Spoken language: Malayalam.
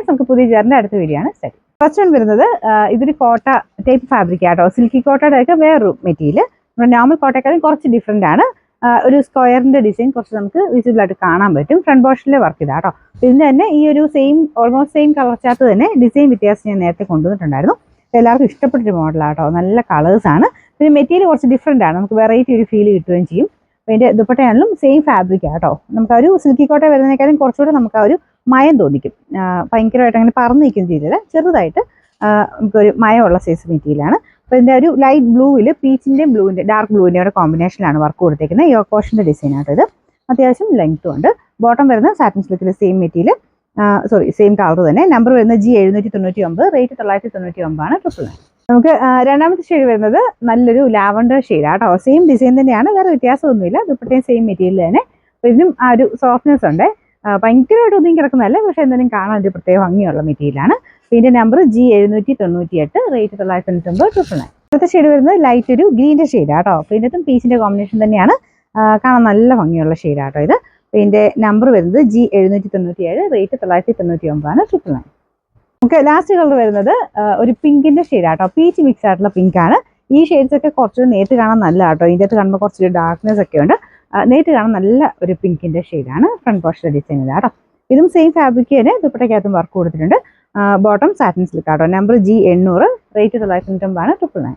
നമുക്ക് പുതിയ ജെറിന്റെ അടുത്ത വീഡിയോ ആണ് സെറ്റ്. ഫസ്റ്റ് വൺ വരുന്നത് ഇതൊരു കോട്ട ടൈപ്പ് ഫാബ്രിക് ആട്ടോ. സിൽക്കി കോട്ടയുടെ ഒക്കെ വേറൊരു മെറ്റീരിയൽ. നമ്മുടെ നോർമൽ കോട്ടയെക്കാളും കുറച്ച് ഡിഫറെന്റ് ആണ്. ഒരു സ്ക്വയറിന്റെ ഡിസൈൻ കുറച്ച് നമുക്ക് വിസിബിൾ ആയിട്ട് കാണാൻ പറ്റും. ഫ്രണ്ട് പോർഷനിലെ വർക്ക് ഇതാട്ടോ. ഇതിന്റെ തന്നെ ഈ ഒരു ഓൾമോസ്റ്റ് സെയിം കളർ ചാർട്ട് തന്നെ ഡിസൈൻ വ്യത്യാസം ഞാൻ നേരത്തെ കൊണ്ടുവന്നിട്ടുണ്ടായിരുന്നു. എല്ലാവർക്കും ഇഷ്ടപ്പെട്ടൊരു മോഡലാട്ടോ. നല്ല കളേഴ്സ് ആണ്. പിന്നെ മെറ്റീരിയൽ കുറച്ച് ഡിഫറെന്റ് ആണ്. നമുക്ക് വെറൈറ്റി ഒരു ഫീൽ കിട്ടുകയും ചെയ്യും. അതിന്റെ ദുപ്പട്ടയാണെങ്കിലും സെയിം ഫാബ്രിക് ആട്ടോ. നമുക്ക് ആ ഒരു സിൽക്കി കോട്ട വരുന്നതിനേക്കാളും കുറച്ചുകൂടെ നമുക്ക് ആ ഒരു മയം തോന്നിക്കും. ഭയങ്കരമായിട്ട് അങ്ങനെ പറന്ന് നിൽക്കുന്ന രീതിയിൽ ചെറുതായിട്ട് നമുക്കൊരു മയമുള്ള സൈസ് മെറ്റീരിയലാണ്. അപ്പോൾ ഇതിൻ്റെ ഒരു ലൈറ്റ് ബ്ലൂവിൽ പീച്ചിൻ്റെയും ഡാർക്ക് ബ്ലൂവിൻ്റെയും കോമ്പിനേഷനിലാണ് വർക്ക് കൊടുത്തേക്കുന്നത്. യോക്ക് പോർഷൻ്റെ ഡിസൈൻ ആട്ടോ ഇത്. അത്യാവശ്യം ലെങ്ത്തും ഉണ്ട്. ബോട്ടം വരുന്ന സാറ്റിൻ സിൽക്കിൽ സെയിം മെറ്റീരിയൽ, സെയിം കളർ തന്നെ. നമ്പർ വരുന്നത് G799, റേറ്റ് 999 999. നമുക്ക് രണ്ടാമത്തെ ഷെയ്ഡ് വരുന്നത് നല്ലൊരു ലാവണ്ടർ ഷെയ്ഡ് ആട്ടോ. സെയിം ഡിസൈൻ തന്നെയാണ്, വേറെ വ്യത്യാസമൊന്നുമില്ല. ദുപ്പട്ടയും സെയിം മെറ്റീരിയൽ തന്നെ. അപ്പോൾ ഇതിനും ആ ഒരു സോഫ്റ്റ്നെസ് ഉണ്ട്. ഭയങ്കരമായിട്ട് ഒതുങ്ങി കിടക്കുന്നതല്ല, പക്ഷെ എന്തായാലും കാണാൻ ഒരു പ്രത്യേക ഭംഗിയുള്ള മെറ്റീരിയലാണ്. ഇതിന്റെ നമ്പർ G798, റേറ്റ് 999 999. അടുത്ത ഷെയ്ഡ് വരുന്നത് ലൈറ്റ് ഒരു ഗ്രീൻ്റെ ഷെയ്ഡ് ആട്ടോ. അപ്പോൾ ഇതിനകത്തും പീച്ചിന്റെ കോമ്പിനേഷൻ തന്നെയാണ്. കാണാൻ നല്ല ഭംഗിയുള്ള ഷെയ്ഡ് ആട്ടോ ഇത്. ഇതിന്റെ നമ്പർ വരുന്നത് G797, റേറ്റ് 999 999. നമുക്ക് ലാസ്റ്റ് കളർ വരുന്നത് ഒരു പിങ്കിന്റെ ഷെയ്ഡ് ആട്ടോ. പീച്ച് മിക്സ് ആയിട്ടുള്ള പിങ്ക് ആണ്. ഈ ഷെയ്ഡ്സ് ഒക്കെ കുറച്ച് നേരിട്ട് കാണാൻ നല്ല ആട്ടോ. ഇതിൻ്റെ അകത്ത് കാണുമ്പോൾ കുറച്ചൊരു ഡാർക്ക്നെസ് ഒക്കെ ഉണ്ട്. നേരിട്ട് കാണാൻ നല്ല ഒരു പിങ്കിന്റെ ഷെയ്ഡാണ്. ഫ്രണ്ട് പോർഷന്റെ ഡിസൈൻ ഇതാട്ടോ. ഇതും സെയിം ഫാബ്രിക് തന്നെ ദുപ്പട്ടയ്ക്കകത്തും വർക്ക് കൊടുത്തിട്ടുണ്ട്. ബോട്ടം സാറ്റിൻ സിൽക്ക് ആട്ടോ. Number G800, rate 999 999.